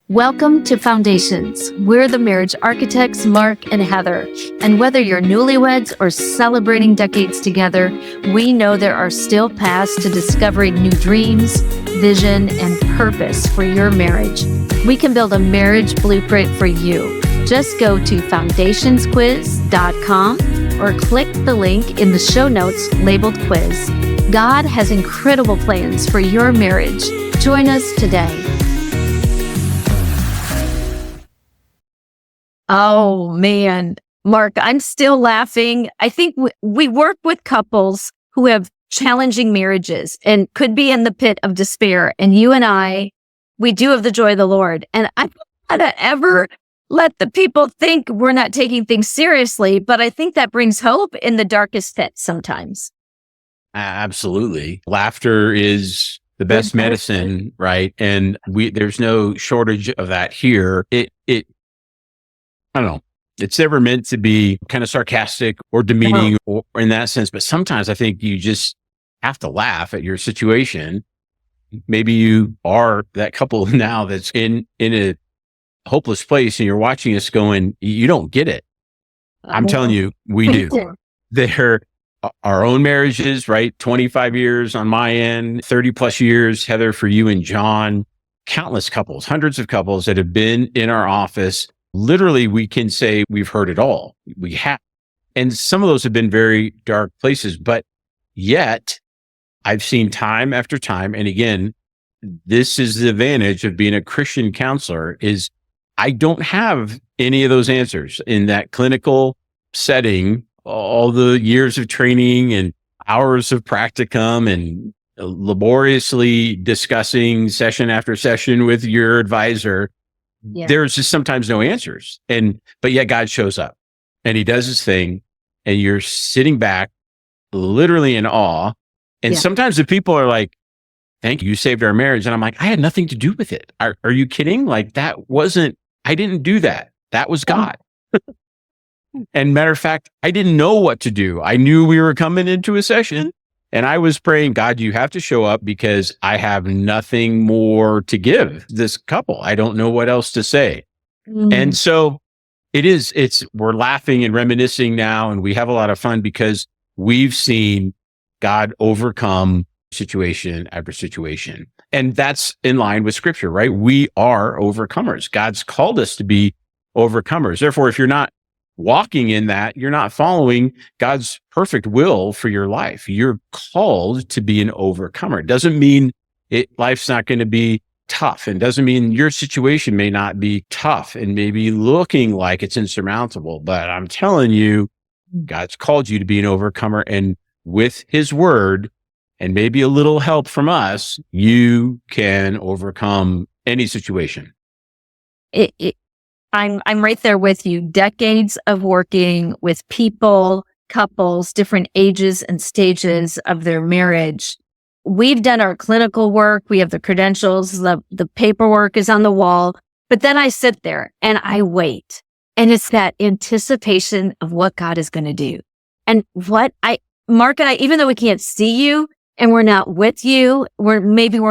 Welcome to Foundations. We're the marriage architects, Mark and Heather. And whether you're newlyweds or celebrating decades together, we know there are still paths to discovering new dreams, vision, and purpose for your marriage. We can build a marriage blueprint for you. Just go to foundationsquiz.com or click the link in the show notes labeled quiz. God has incredible plans for your marriage. Join us today. Oh, man. Mark, I'm still laughing. I think we work with couples who have challenging marriages and could be in the pit of despair. And you and I, we do have the joy of the Lord. And I don't want to ever let the people think we're not taking things seriously, but I think that brings hope in the darkest pit sometimes. Absolutely. Laughter is the best medicine, right? And there's no shortage of that here. I don't know. It's never meant to be kind of sarcastic or demeaning or in that sense, but sometimes I think you just have to laugh at your situation. Maybe you are that couple now that's in a hopeless place and you're watching us going, you don't get it. I'm telling you, we do. They're our own marriages, right? 25 years on my end, 30 plus years, Heather, for you and John, countless couples, hundreds of couples that have been in our office. Literally, we can say we've heard it all. We have. And some of those have been very dark places, but yet I've seen time after time. And again, this is the advantage of being a Christian counselor is I don't have any of those answers in that clinical setting, all the years of training and hours of practicum and laboriously discussing session after session with your advisor. Yeah. There's just sometimes no answers. But yet God shows up and he does his thing and you're sitting back literally in awe. And sometimes the people are like, thank you, you saved our marriage. And I'm like, I had nothing to do with it. Are you kidding? Like I didn't do that. That was God. And matter of fact, I didn't know what to do. I knew we were coming into a session and I was praying, God, you have to show up because I have nothing more to give this couple. I don't know what else to say. And so we're laughing and reminiscing now, and we have a lot of fun because we've seen God overcome situation after situation. And that's in line with scripture, right? We are overcomers. God's called us to be overcomers. Therefore, if you're not walking in that, you're not following God's perfect will for your life. You're called to be an overcomer. It doesn't mean life's not going to be tough, and doesn't mean your situation may not be tough and maybe looking like it's insurmountable. But I'm telling you, God's called you to be an overcomer, and with his word and maybe a little help from us, you can overcome any situation. I'm right there with you. Decades of working with people, couples, different ages and stages of their marriage. We've done our clinical work. We have the credentials. The paperwork is on the wall. But then I sit there and I wait. And it's that anticipation of what God is going to do. And Mark and I, even though we can't see you and we're not with you, we're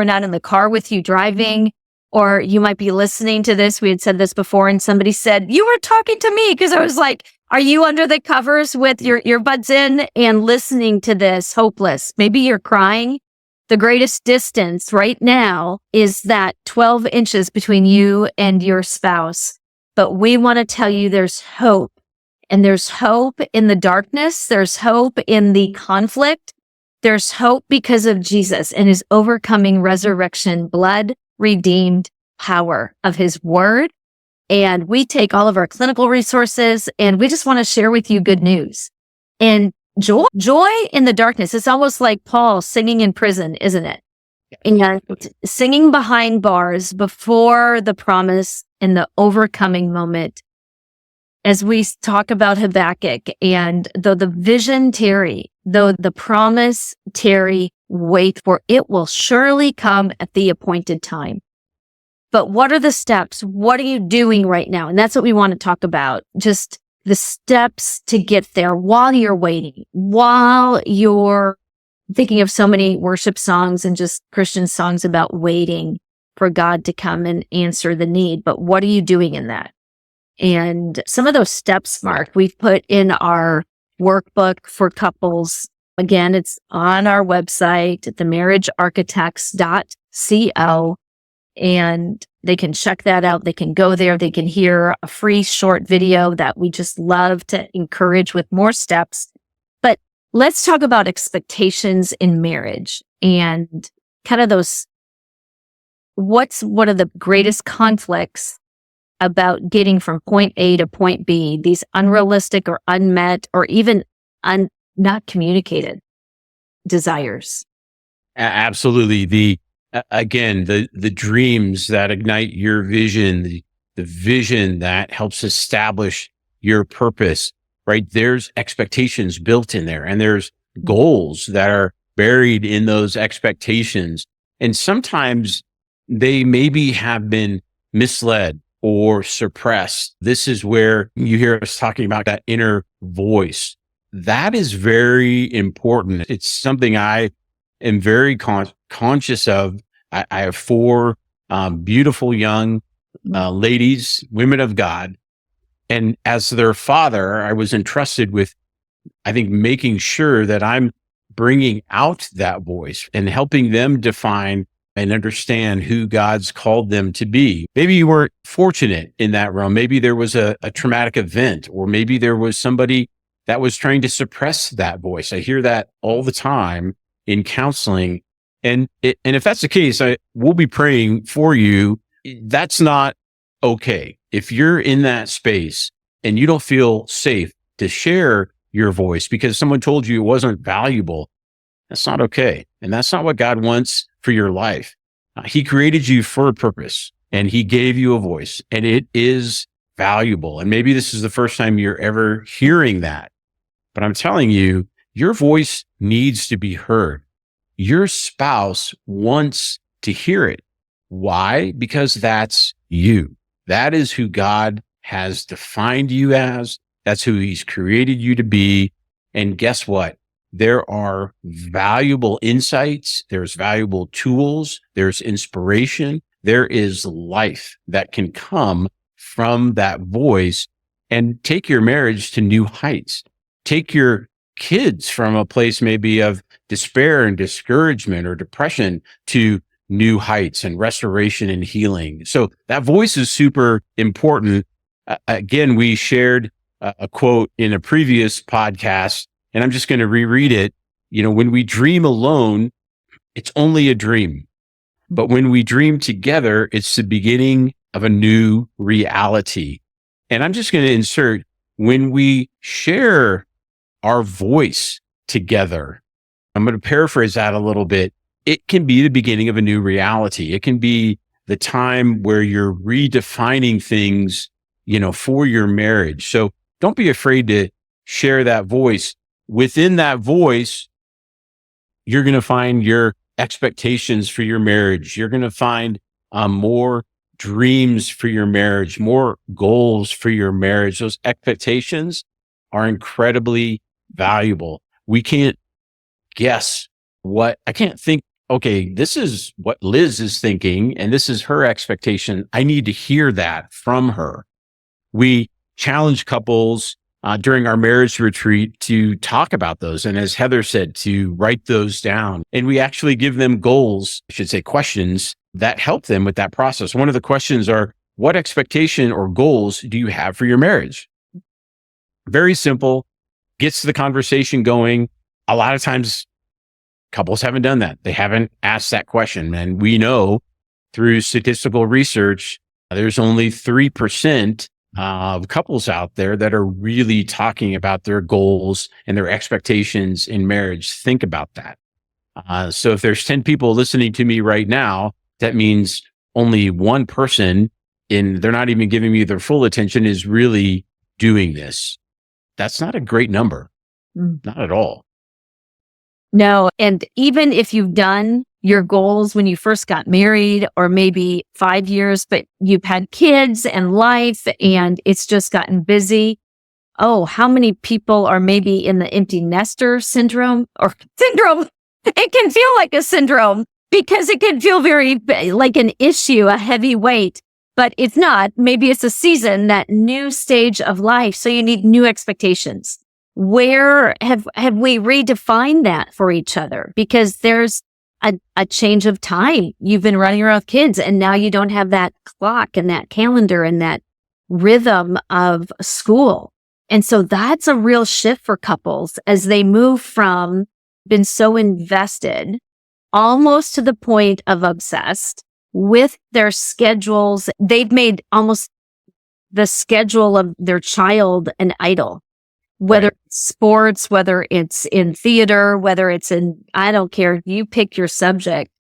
not in the car with you driving, or you might be listening to this. We had said this before and somebody said, you were talking to me, because I was like, are you under the covers with your earbuds in and listening to this hopeless? Maybe you're crying. The greatest distance right now is that 12 inches between you and your spouse. But we want to tell you there's hope, and there's hope in the darkness. There's hope in the conflict. There's hope because of Jesus and his overcoming resurrection blood redeemed power of his word. And we take all of our clinical resources and we just want to share with you good news and joy in the darkness. It's almost like Paul singing in prison, isn't it? And singing behind bars before the promise and the overcoming moment. As we talk about Habakkuk, and though the vision tarry, though the promise tarry, wait, for it will surely come at the appointed time. But what are the steps? What are you doing right now? And that's what we want to talk about. Just the steps to get there while you're waiting, while you're thinking of so many worship songs and just Christian songs about waiting. for God to come and answer the need. But what are you doing in that? And some of those steps, Mark, we've put in our workbook for couples. Again, it's on our website at themarriagearchitects.co, and they can check that out. They can go there. They can hear a free short video that we just love to encourage with more steps. But let's talk about expectations in marriage and kind of those. What's one of the greatest conflicts about getting from point A to point B, these unrealistic or unmet or even not communicated desires? Absolutely. Again, the dreams that ignite your vision, the vision that helps establish your purpose, right? There's expectations built in there, and there's goals that are buried in those expectations. And sometimes they maybe have been misled or suppressed. This is where you hear us talking about that inner voice. That is very important. It's something I am very conscious of. I have four beautiful young ladies, women of God. And as their father, I was entrusted with, I think, making sure that I'm bringing out that voice and helping them define and understand who God's called them to be. Maybe you weren't fortunate in that realm. Maybe there was a traumatic event, or maybe there was somebody that was trying to suppress that voice. I hear that all the time in counseling. And if that's the case, we'll be praying for you. That's not okay. If you're in that space and you don't feel safe to share your voice because someone told you it wasn't valuable, that's not okay. And that's not what God wants for your life. He created you for a purpose, and he gave you a voice, and it is valuable. And maybe this is the first time you're ever hearing that, but I'm telling you, your voice needs to be heard. Your spouse wants to hear it. Why? Because that's you. That is who God has defined you as. That's who he's created you to be. And guess what? There are valuable insights. There's valuable tools. There's inspiration. There is life that can come from that voice and take your marriage to new heights. Take your kids from a place maybe of despair and discouragement or depression to new heights and restoration and healing. So that voice is super important. Again, we shared a quote in a previous podcast, and I'm just going to reread it. You know, when we dream alone, it's only a dream. But when we dream together, it's the beginning of a new reality. And I'm just going to insert, when we share our voice together, I'm going to paraphrase that a little bit. It can be the beginning of a new reality. It can be the time where you're redefining things, you know, for your marriage. So don't be afraid to share that voice. Within that voice, you're going to find your expectations for your marriage. You're going to find more dreams for your marriage, more goals for your marriage. Those expectations are incredibly valuable. We can't guess I can't think, okay, this is what Liz is thinking, and this is her expectation. I need to hear that from her. We challenge couples during our marriage retreat to talk about those. And as Heather said, to write those down. And we actually give them goals, I should say questions, that help them with that process. One of the questions are, what expectation or goals do you have for your marriage? Very simple, gets the conversation going. A lot of times couples haven't done that. They haven't asked that question. And we know through statistical research, there's only 3% of couples out there that are really talking about their goals and their expectations in marriage. Think about that. So if there's 10 people listening to me right now, that means only one person, they're not even giving me their full attention, is really doing this. That's not a great number. Not at all. No. And even if you've done your goals when you first got married, or maybe 5 years, but you've had kids and life and it's just gotten busy. Oh, how many people are maybe in the empty nester syndrome or syndrome? It can feel like a syndrome because it can feel very like an issue, a heavy weight, but it's not. Maybe it's a season, that new stage of life. So you need new expectations. Where have we redefined that for each other? Because there's a change of time. You've been running around with kids and now you don't have that clock and that calendar and that rhythm of school. And so that's a real shift for couples as they move from been so invested almost to the point of obsessed with their schedules. They've made almost the schedule of their child an idol, whether it's sports, whether it's in theater, whether it's in, I don't care, you pick your subject.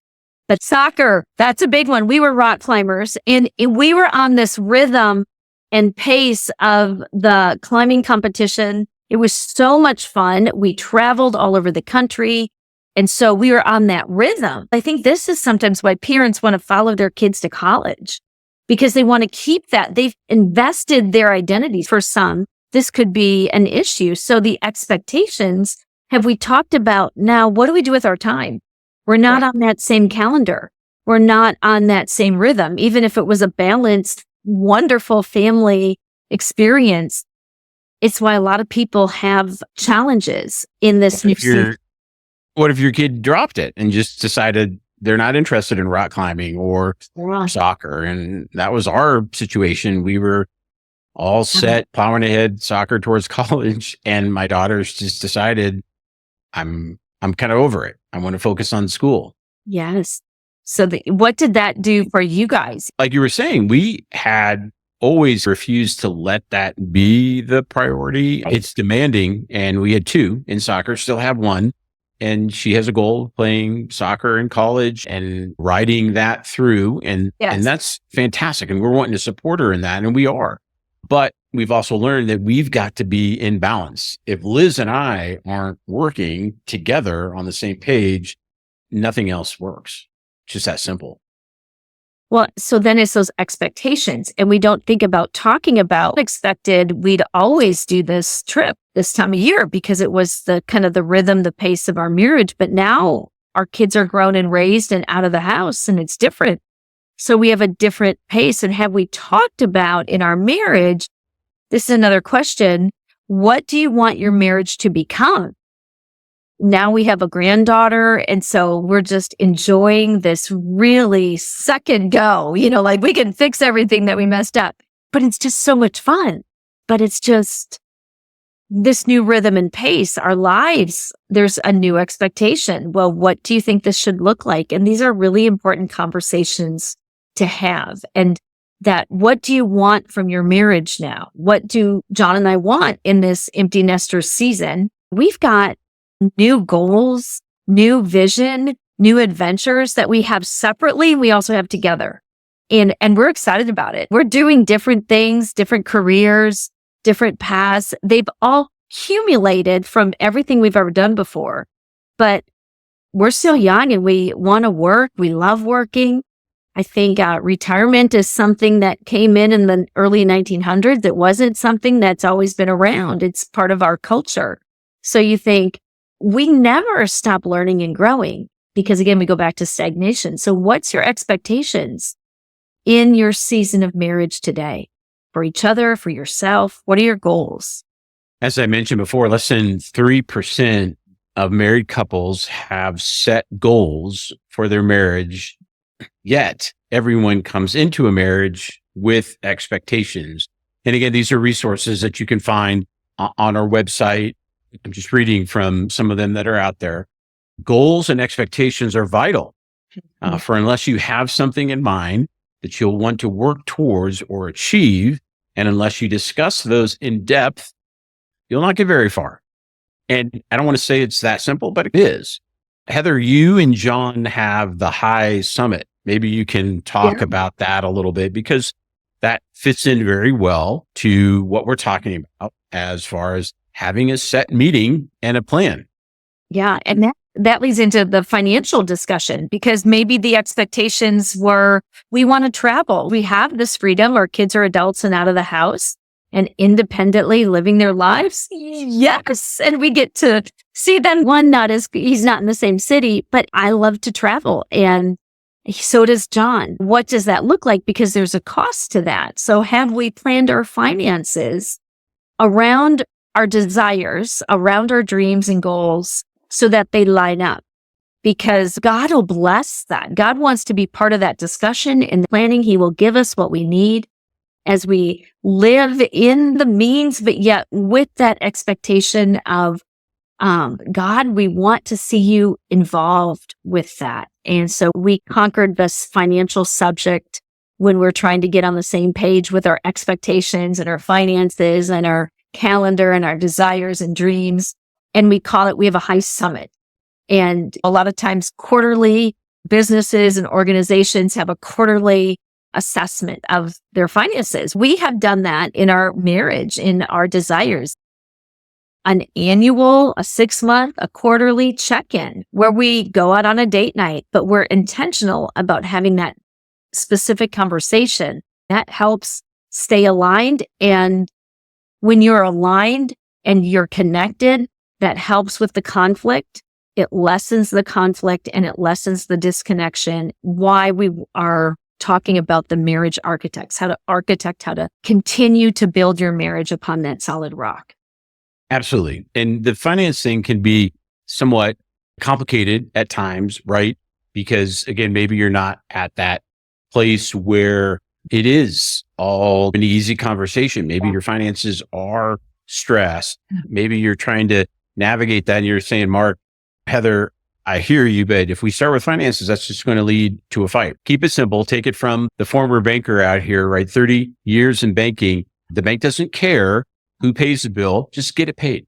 But soccer, that's a big one. We were rock climbers and we were on this rhythm and pace of the climbing competition. It was so much fun. We traveled all over the country. And so we were on that rhythm. I think this is sometimes why parents want to follow their kids to college, because they want to keep that. They've invested their identity. For some, this could be an issue. So the expectations, have we talked about now, what do we do with our time? We're not on that same calendar. We're not on that same rhythm. Even if it was a balanced, wonderful family experience, it's why a lot of people have challenges in this new season. What if your kid dropped it and just decided they're not interested in rock climbing or soccer? And that was our situation. We were all set, plowing ahead, soccer towards college. And my daughters just decided, I'm kind of over it. I want to focus on school. Yes. So what did that do for you guys? Like you were saying, we had always refused to let that be the priority. Right. It's demanding. And we had two in soccer, still have one. And she has a goal of playing soccer in college and riding that through. And that's fantastic. And we're wanting to support her in that. And we are. But we've also learned that we've got to be in balance. If Liz and I aren't working together on the same page, nothing else works. It's just that simple. Well, so then it's those expectations. And we don't think about talking about expected. We'd always do this trip this time of year because it was the kind of the rhythm, the pace of our marriage. But now our kids are grown and raised and out of the house and it's different. So we have a different pace. And have we talked about in our marriage? This is another question. What do you want your marriage to become? Now we have a granddaughter. And so we're just enjoying this really second go, like we can fix everything that we messed up, but it's just so much fun. But it's just this new rhythm and pace, our lives, there's a new expectation. Well, what do you think this should look like? And these are really important conversations to have. And that, what do you want from your marriage now? What do John and I want in this empty nester season? We've got new goals, new vision, new adventures that we have separately. We also have together. And we're excited about it. We're doing different things, different careers, different paths. They've all accumulated from everything we've ever done before. But we're still young and we want to work. We love working. I think retirement is something that came in the early 1900s. It wasn't something that's always been around. It's part of our culture. So you think, we never stop learning and growing because, again, we go back to stagnation. So what's your expectations in your season of marriage today for each other, for yourself? What are your goals? As I mentioned before, less than 3% of married couples have set goals for their marriage. Yet everyone comes into a marriage with expectations. And again, these are resources that you can find on our website. I'm just reading from some of them that are out there. Goals and expectations are vital for unless you have something in mind that you'll want to work towards or achieve. And unless you discuss those in depth, you'll not get very far. And I don't want to say it's that simple, but it is. Heather, you and John have the High Summit. Maybe you can talk about that a little bit because that fits in very well to what we're talking about as far as having a set meeting and a plan. Yeah. And that leads into the financial discussion because maybe the expectations were, we want to travel. We have this freedom. Our kids are adults and out of the house. and independently living their lives? Yes. And we get to see them. He's not in the same city, but I love to travel. And so does John. What does that look like? Because there's a cost to that. So have we planned our finances around our desires, around our dreams and goals so that they line up? Because God will bless that. God wants to be part of that discussion and planning. He will give us what we need as we live in the means, but yet with that expectation of God, we want to see you involved with that. And so we conquered this financial subject when we're trying to get on the same page with our expectations and our finances and our calendar and our desires and dreams. And we have a high summit. And a lot of times quarterly businesses and organizations have a quarterly assessment of their finances. We have done that in our marriage, in our desires. An annual, a 6-month, a quarterly check-in where we go out on a date night, but we're intentional about having that specific conversation. That helps stay aligned. And when you're aligned and you're connected, that helps with the conflict. It lessens the conflict and it lessens the disconnection. Why we are talking about the marriage architects, how to continue to build your marriage upon that solid rock. Absolutely. And the finance thing can be somewhat complicated at times, right? Because again, maybe you're not at that place where it is all an easy conversation. Maybe your finances are stressed. Maybe you're trying to navigate that and you're saying, Mark, Heather, I hear you, but if we start with finances, that's just going to lead to a fight. Keep it simple. Take it from the former banker out here, right? 30 years in banking. The bank doesn't care who pays the bill. Just get it paid.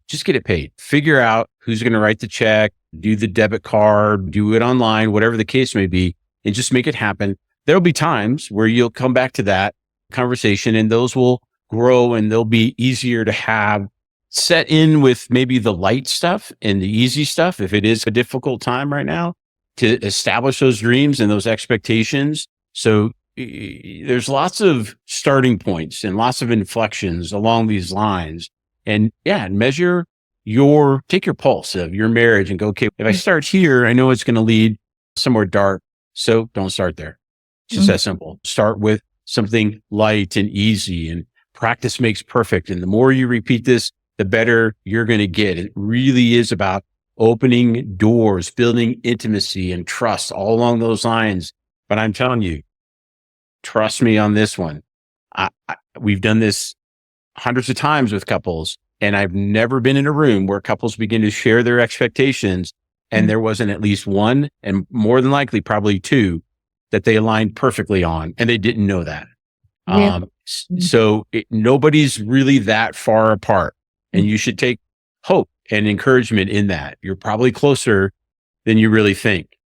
Just get it paid. Figure out who's going to write the check, do the debit card, do it online, whatever the case may be, and just make it happen. There'll be times where you'll come back to that conversation and those will grow and they'll be easier to have set in with maybe the light stuff and the easy stuff. If it is a difficult time right now to establish those dreams and those expectations. So there's lots of starting points and lots of inflections along these lines. And take your pulse of your marriage and go, okay, if I start here, I know it's going to lead somewhere dark. So don't start there. It's just that simple. Start with something light and easy, and practice makes perfect. And the more you repeat this, the better you're going to get. It really is about opening doors, building intimacy and trust all along those lines. But I'm telling you, trust me on this one. We've done this hundreds of times with couples, and I've never been in a room where couples begin to share their expectations and there wasn't at least one, and more than likely probably two, that they aligned perfectly on, and they didn't know that. Yeah. So nobody's really that far apart, and you should take hope and encouragement in that. You're probably closer than you really think.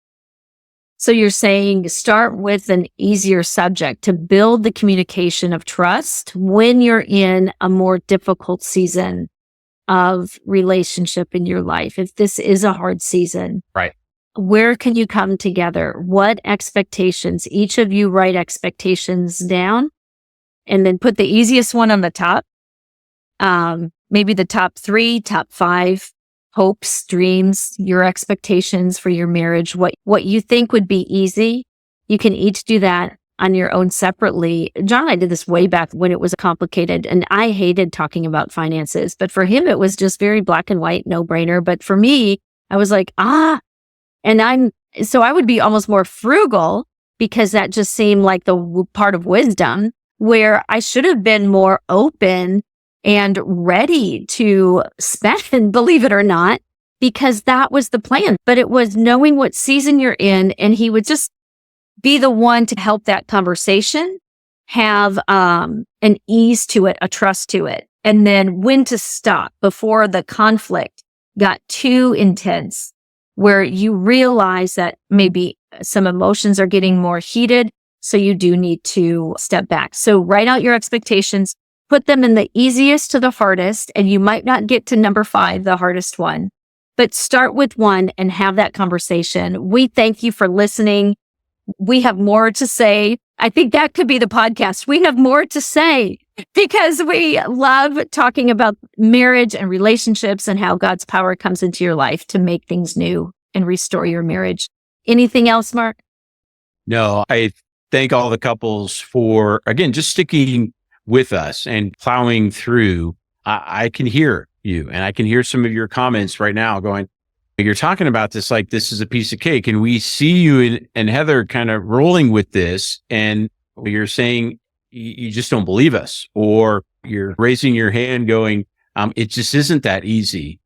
So you're saying start with an easier subject to build the communication of trust when you're in a more difficult season of relationship in your life. If this is a hard season, right? Where can you come together? What expectations? Each of you write expectations down and then put the easiest one on the top. Maybe the top 3, top 5 hopes, dreams, your expectations for your marriage, what you think would be easy. You can each do that on your own separately. John and I did this way back when it was complicated, and I hated talking about finances, but for him, it was just very black and white, no brainer. But for me, I was like, and so I would be almost more frugal because that just seemed like the part of wisdom where I should have been more open and ready to spend, believe it or not, because that was the plan. But it was knowing what season you're in, and he would just be the one to help that conversation have an ease to it, a trust to it, and then when to stop before the conflict got too intense, where you realize that maybe some emotions are getting more heated, so you do need to step back. So write out your expectations. Put them in the easiest to the hardest, and you might not get to number 5, the hardest one, but start with one and have that conversation. We thank you for listening. We have more to say. I think that could be the podcast. We have more to say, because we love talking about marriage and relationships and how God's power comes into your life to make things new and restore your marriage. Anything else, Mark? No, I thank all the couples for, again, just sticking with us and plowing through. I can hear you, and I can hear some of your comments right now going, you're talking about this like this is a piece of cake. And we see you and Heather kind of rolling with this, and you're saying you just don't believe us, or you're raising your hand going, it just isn't that easy.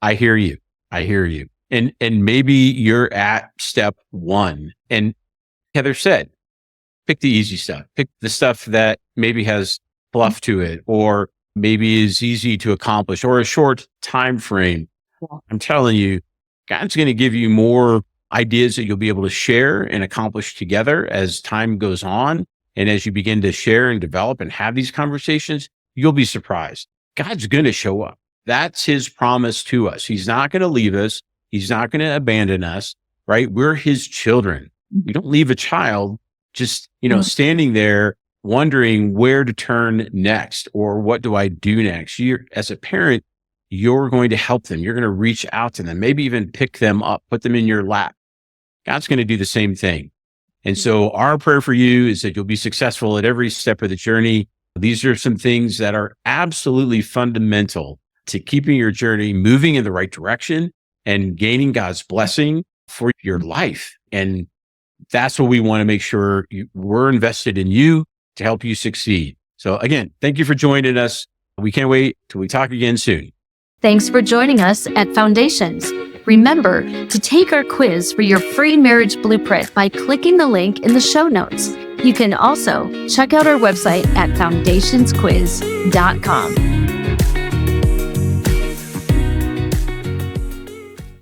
I hear you. I hear you. And maybe you're at step one. And Heather said, pick the easy stuff. Pick the stuff that maybe has fluff to it, or maybe is easy to accomplish, or a short time frame. I'm telling you, God's going to give you more ideas that you'll be able to share and accomplish together as time goes on. And as you begin to share and develop and have these conversations, you'll be surprised. God's going to show up. That's his promise to us. He's not going to leave us. He's not going to abandon us, right? We're his children. You don't leave a child just, standing there wondering where to turn next, or what do I do next? As a parent, you're going to help them. You're going to reach out to them, maybe even pick them up, put them in your lap. God's going to do the same thing. And so our prayer for you is that you'll be successful at every step of the journey. These are some things that are absolutely fundamental to keeping your journey moving in the right direction and gaining God's blessing for your life. And that's what we want to make sure we're invested in you to help you succeed. So again, thank you for joining us. We can't wait till we talk again soon. Thanks for joining us at Foundations. Remember to take our quiz for your free marriage blueprint by clicking the link in the show notes. You can also check out our website at foundationsquiz.com.